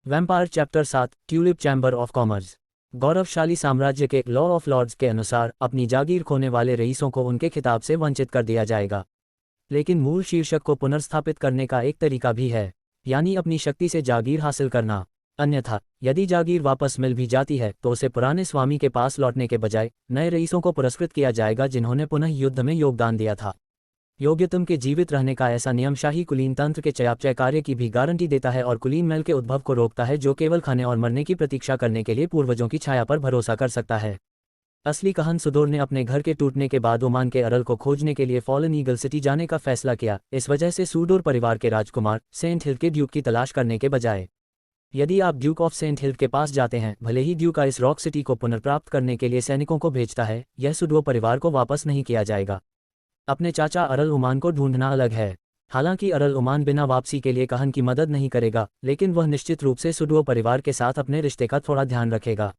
Vampire chapter 7 tulip chamber of commerce. गौरवशाली साम्राज्य के लॉ ऑफ लॉर्ड्स के अनुसार अपनी जागीर खोने वाले रईसों को उनके खिताब से वंचित कर दिया जाएगा। लेकिन मूल शीर्षक को पुनर्स्थापित करने का एक तरीका भी है, यानी अपनी शक्ति से जागीर हासिल करना। अन्यथा यदि जागीर वापस मिल भी जाती है तो उसे पुराने स्वामी के पास लौटने के बजाय नए रईसों को पुरस्कृत किया जाएगा जिन्होंने पुनः युद्ध में योगदान दिया था। योग्यतम के जीवित रहने का ऐसा नियम शाही कुलीन तंत्र के चयापचय कार्य की भी गारंटी देता है और कुलीन मैल के उद्भव को रोकता है, जो केवल खाने और मरने की प्रतीक्षा करने के लिए पूर्वजों की छाया पर भरोसा कर सकता है। असली कहान सुदोर ने अपने घर के टूटने के बाद ओमान के अरल को खोजने के लिए फॉलन ईगल सिटी जाने का फैसला किया। इस वजह से सुडोर परिवार के राजकुमार सेंट हिल्ड के ड्यूक की तलाश करने के बजाय यदि आप ड्यूक ऑफ सेंट हिल्ड के पास जाते हैं, भले ही ड्यूक इस रॉक सिटी को पुनर्प्राप्त करने के लिए सैनिकों को भेजता है, यह सुडोर परिवार को वापस नहीं किया जाएगा। अपने चाचा अरल उमान को ढूंढना अलग है। हालांकि अरल उमान बिना वापसी के लिए कहान की मदद नहीं करेगा, लेकिन वह निश्चित रूप से सुडुओ परिवार के साथ अपने रिश्ते का थोड़ा ध्यान रखेगा।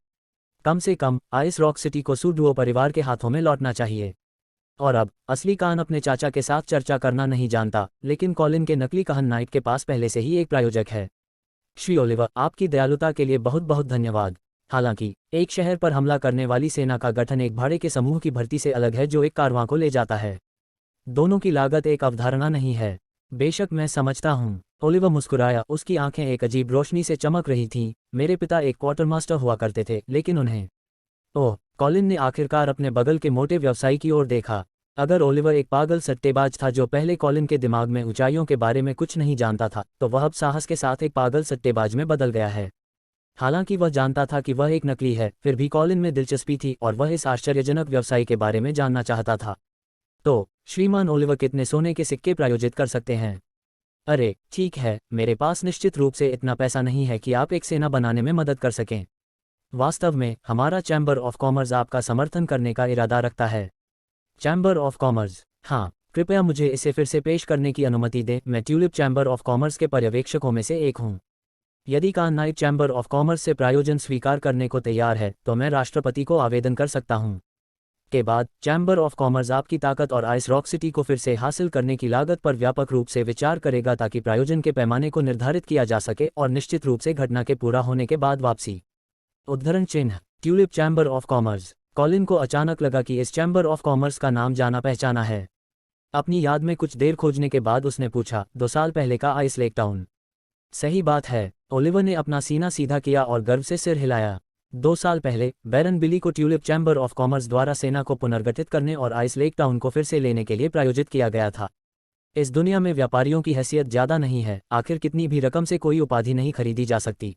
कम से कम आइस रॉक सिटी को सुडुओ परिवार के हाथों में लौटना चाहिए। और अब असली कहान अपने चाचा के साथ चर्चा करना नहीं जानता, लेकिन कॉलिन के नकली कहान नाइट के पास पहले से ही एक प्रायोजक है। श्री ओलिवर, आपकी दयालुता के लिए बहुत बहुत धन्यवाद। हालांकि एक शहर पर हमला करने वाली सेना का गठन एक भाड़े के समूह की भर्ती से अलग है जो एक कारवां को ले जाता है। दोनों की लागत एक अवधारणा नहीं है। बेशक मैं समझता हूँ। ओलिवर मुस्कुराया, उसकी आंखें एक अजीब रोशनी से चमक रही थीं। मेरे पिता एक क्वार्टरमास्टर हुआ करते थे, लेकिन उन्हें ओह, कॉलिन ने आखिरकार अपने बगल के मोटे व्यवसायी की ओर देखा। अगर ओलिवर एक पागल सट्टेबाज था जो पहले कॉलिन के दिमाग में ऊंचाइयों के बारे में कुछ नहीं जानता था, तो वह अब साहस के साथ एक पागल सट्टेबाज में बदल गया है। हालांकि वह जानता था कि वह एक नकली है, फिर भी कॉलिन में दिलचस्पी थी और वह इस आश्चर्यजनक व्यवसायी के बारे में जानना चाहता था। तो श्रीमान ओलिवर कितने सोने के सिक्के प्रायोजित कर सकते हैं? अरे ठीक है, मेरे पास निश्चित रूप से इतना पैसा नहीं है कि आप एक सेना बनाने में मदद कर सकें। वास्तव में हमारा चैम्बर ऑफ कॉमर्स आपका समर्थन करने का इरादा रखता है। Chamber of commerce? हाँ, कृपया मुझे इसे फिर से पेश करने की अनुमति दें। मैं ट्यूलिप चैम्बर ऑफ कॉमर्स के पर्यवेक्षकों में से एक हूँ। यदि कान नाइट चैम्बर ऑफ कॉमर्स से प्रायोजन स्वीकार करने को तैयार है तो मैं राष्ट्रपति को आवेदन कर सकता हूँ। के बाद चैम्बर ऑफ कॉमर्स आपकी ताकत और आइस रॉक सिटी को फिर से हासिल करने की लागत पर व्यापक रूप से विचार करेगा ताकि प्रायोजन के पैमाने को निर्धारित किया जा सके और निश्चित रूप से घटना के पूरा होने के बाद वापसी। उद्धरण चिन्ह tulip chamber of commerce. Colin को अचानक लगा कि इस चैम्बर ऑफ कॉमर्स का नाम जाना पहचाना है। अपनी याद में कुछ देर खोजने के बाद उसने पूछा, 2 साल पहले का आइस लेक टाउन? सही बात है। ओलिवर ने अपना सीना सीधा किया और गर्व से सिर हिलाया। 2 साल पहले बैरन बिली को ट्यूलिप चैम्बर ऑफ कॉमर्स द्वारा सेना को पुनर्गठित करने और आइस लेक टाउन को फिर से लेने के लिए प्रायोजित किया गया था। इस दुनिया में व्यापारियों की हैसियत ज़्यादा नहीं है, आखिर कितनी भी रकम से कोई उपाधि नहीं खरीदी जा सकती।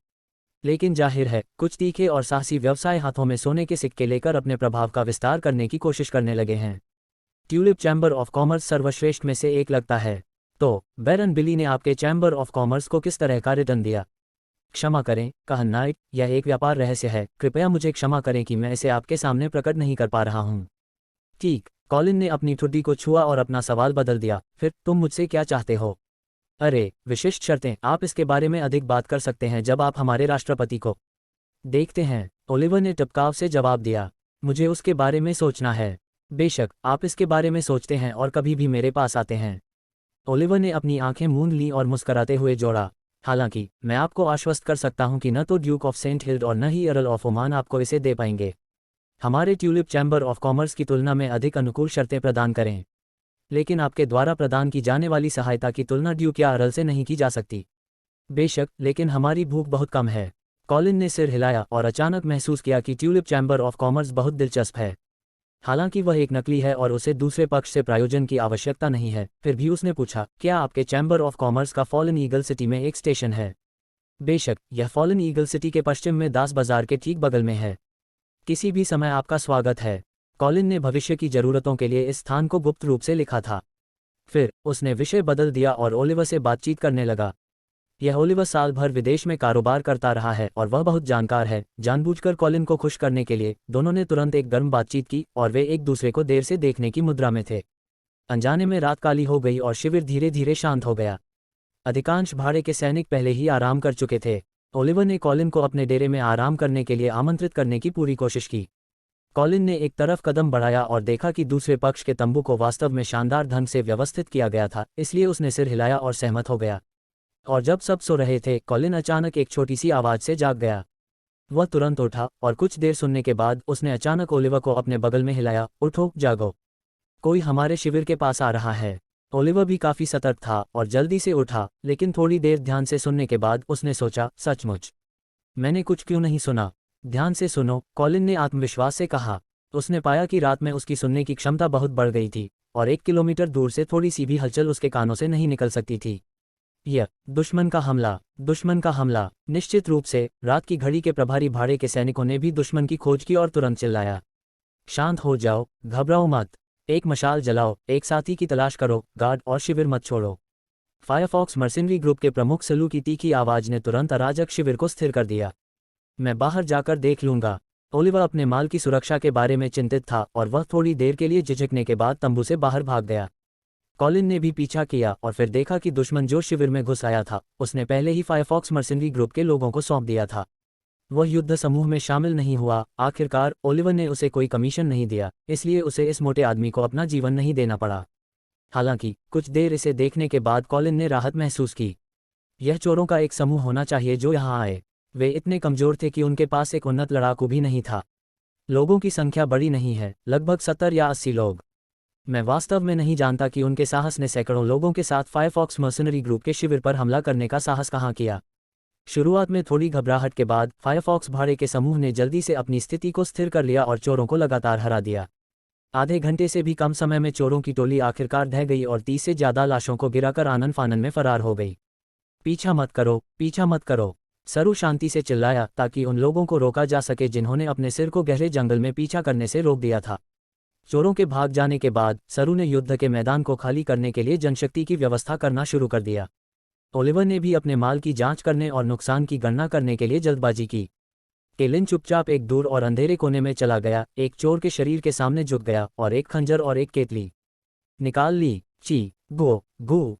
लेकिन जाहिर है कुछ तीखे और साहसी व्यवसाय हाथों में सोने के सिक्के लेकर अपने प्रभाव का विस्तार करने की कोशिश करने लगे हैं। ट्यूलिप चैम्बर ऑफ कॉमर्स सर्वश्रेष्ठ में से एक लगता है। तो बैरन बिली ने आपके चैम्बर ऑफ कॉमर्स को किस तरह का रिटर्न दिया? क्षमा करें कहा नाइट, यह एक व्यापार रहस्य है। कृपया मुझे क्षमा करें कि मैं इसे आपके सामने प्रकट नहीं कर पा रहा हूँ। ठीक, कॉलिन ने अपनी ठुड्डी को छुआ और अपना सवाल बदल दिया। फिर तुम मुझसे क्या चाहते हो? अरे विशिष्ट शर्तें, आप इसके बारे में अधिक बात कर सकते हैं जब आप हमारे राष्ट्रपति को देखते हैं। ओलिवर ने टपकाव से जवाब दिया, मुझे उसके बारे में सोचना है। बेशक आप इसके बारे में सोचते हैं और कभी भी मेरे पास आते हैं। ओलिवर ने अपनी आंखें मूंद लीं और मुस्कराते हुए जोड़ा, हालांकि मैं आपको आश्वस्त कर सकता हूं कि न तो ड्यूक ऑफ सेंट हिल्ड और न ही अर्ल ऑफ ओमान आपको इसे दे पाएंगे। हमारे ट्यूलिप चैम्बर ऑफ कॉमर्स की तुलना में अधिक अनुकूल शर्तें प्रदान करें, लेकिन आपके द्वारा प्रदान की जाने वाली सहायता की तुलना ड्यूक या अर्ल से नहीं की जा सकती। बेशक, लेकिन हमारी भूख बहुत कम है। कॉलिन ने सिर हिलाया और अचानक महसूस किया कि ट्यूलिप चैम्बर ऑफ कॉमर्स बहुत दिलचस्प है। हालांकि वह एक नकली है और उसे दूसरे पक्ष से प्रायोजन की आवश्यकता नहीं है, फिर भी उसने पूछा, क्या आपके चैम्बर ऑफ कॉमर्स का फॉलन ईगल सिटी में एक स्टेशन है? बेशक, यह फॉलन ईगल सिटी के पश्चिम में दास बाजार के ठीक बगल में है। किसी भी समय आपका स्वागत है। कॉलिन ने भविष्य की जरूरतों के लिए इस स्थान को गुप्त रूप से लिखा था। फिर उसने विषय बदल दिया और ओलिवर से बातचीत करने लगा। यह ओलिवर साल भर विदेश में कारोबार करता रहा है और वह बहुत जानकार है। जानबूझकर कॉलिन को खुश करने के लिए दोनों ने तुरंत एक गर्म बातचीत की और वे एक दूसरे को देर से देखने की मुद्रा में थे। अनजाने में रात काली हो गई और शिविर धीरे धीरे शांत हो गया। अधिकांश भाड़े के सैनिक पहले ही आराम कर चुके थे। ओलिवर ने कॉलिन को अपने डेरे में आराम करने के लिए आमंत्रित करने की पूरी कोशिश की। कॉलिन ने एक तरफ कदम बढ़ाया और देखा कि दूसरे पक्ष के तंबू को वास्तव में शानदार ढंग से व्यवस्थित किया गया था, इसलिए उसने सिर हिलाया और सहमत हो गया। और जब सब सो रहे थे, कॉलिन अचानक एक छोटी सी आवाज़ से जाग गया। वह तुरंत उठा और कुछ देर सुनने के बाद उसने अचानक ओलिवर को अपने बगल में हिलाया। उठो, जागो, कोई हमारे शिविर के पास आ रहा है। ओलिवर भी काफ़ी सतर्क था और जल्दी से उठा, लेकिन थोड़ी देर ध्यान से सुनने के बाद उसने सोचा, सचमुच मैंने कुछ क्यों नहीं सुना। ध्यान से सुनो, कॉलिन ने आत्मविश्वास से कहा। उसने पाया कि रात में उसकी सुनने की क्षमता बहुत बढ़ गई थी और 1 किलोमीटर दूर से थोड़ी सी भी हलचल उसके कानों से नहीं निकल सकती थी। यह दुश्मन का हमला, दुश्मन का हमला। निश्चित रूप से रात की घड़ी के प्रभारी भाड़े के सैनिकों ने भी दुश्मन की खोज की और तुरंत चिल्लाया, शांत हो जाओ, घबराओ मत, एक मशाल जलाओ, एक साथी की तलाश करो, गार्ड और शिविर मत छोड़ो। फायरफॉक्स मर्सिनरी ग्रुप के प्रमुख सलू की तीखी आवाज ने तुरंत अराजक शिविर को स्थिर कर दिया। मैं बाहर जाकर देख लूंगा। ओलिवर अपने माल की सुरक्षा के बारे में चिंतित था और वह थोड़ी देर के लिए झिझकने के बाद तंबू से बाहर भाग गया। कॉलिन ने भी पीछा किया और फिर देखा कि दुश्मन जो शिविर में घुस आया था उसने पहले ही फायरफॉक्स मर्सिनरी ग्रुप के लोगों को सौंप दिया था। वह युद्ध समूह में शामिल नहीं हुआ। आखिरकार ओलिवर ने उसे कोई कमीशन नहीं दिया, इसलिए उसे इस मोटे आदमी को अपना जीवन नहीं देना पड़ा। हालांकि कुछ देर इसे देखने के बाद कॉलिन ने राहत महसूस की। यह चोरों का एक समूह होना चाहिए जो यहाँ आए। वे इतने कमजोर थे कि उनके पास एक उन्नत लड़ाकू भी नहीं था। लोगों की संख्या बड़ी नहीं है, लगभग 70 या 80 लोग। मैं वास्तव में नहीं जानता कि उनके साहस ने सैकड़ों लोगों के साथ फायरफॉक्स मर्सनरी ग्रुप के शिविर पर हमला करने का साहस कहाँ किया। शुरुआत में थोड़ी घबराहट के बाद फायरफॉक्स भाड़े के समूह ने जल्दी से अपनी स्थिति को स्थिर कर लिया और चोरों को लगातार हरा दिया। आधे घंटे से भी कम समय में चोरों की टोली आखिरकार ढह गई और 30 से ज़्यादा लाशों को गिराकर आनन फानन में फरार हो गई। पीछा मत करो, पीछा मत करो, सरू शांति से चिल्लाया ताकि उन लोगों को रोका जा सके जिन्होंने अपने सिर को गहरे जंगल में पीछा करने से रोक दिया था। चोरों के भाग जाने के बाद सरू ने युद्ध के मैदान को खाली करने के लिए जनशक्ति की व्यवस्था करना शुरू कर दिया। ओलिवर ने भी अपने माल की जांच करने और नुकसान की गणना करने के लिए जल्दबाजी की। केलिन चुपचाप एक दूर और अंधेरे कोने में चला गया, एक चोर के शरीर के सामने झुक गया और एक खंजर और एक केतली निकाल ली। ची गो गो